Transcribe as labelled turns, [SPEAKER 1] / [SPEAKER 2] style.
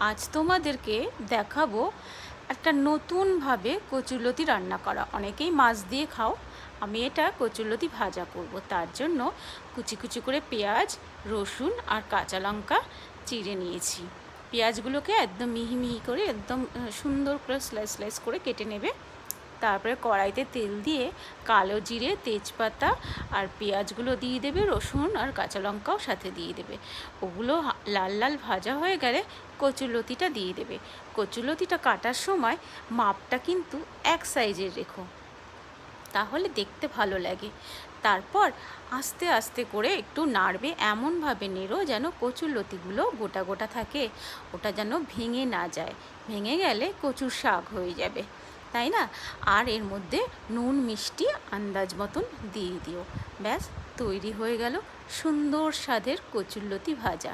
[SPEAKER 1] আজ তোমাদেরকে দেখাবো একটা নতুনভাবে কচুরলতি রান্না করা। অনেকেই মাছ দিয়ে খাও, আমি এটা কচুরলতি ভাজা করব। তার জন্য কুচি কুচি করে পেঁয়াজ, রসুন আর কাঁচা লঙ্কা চিড়ে নিয়েছি। পেঁয়াজগুলোকে একদম মিহি মিহি করে একদম সুন্দর করে স্লাইস স্লাইস করে কেটে নেবে। তারপরে কড়াইতে তেল দিয়ে কালো জিরে, তেজপাতা আর পেঁয়াজগুলো দিয়ে দেবে, রসুন আর কাঁচা লঙ্কাও সাথে দিয়ে দেবে। ওগুলো লাল লাল ভাজা হয়ে গেলে কচুরলতিটা দিয়ে দেবে। কচুরলতিটা কাটার সময় মাপটা কিন্তু এক সাইজের রেখো, তাহলে দেখতে ভালো লাগে। তারপর আস্তে আস্তে করে একটু নাড়বে, এমনভাবে নেড়ো যেন কচুরলতিগুলো গোটা গোটা থাকে, ওটা যেন ভেঙে না যায়। ভেঙে গেলে কচুর শাক হয়ে যাবে, তাই না? আর এর মধ্যে নুন মিষ্টি আন্দাজ মতন দিয়ে দিও। ব্যাস, তৈরি হয়ে গেল সুন্দর স্বাদের কচুরলতি ভাজা।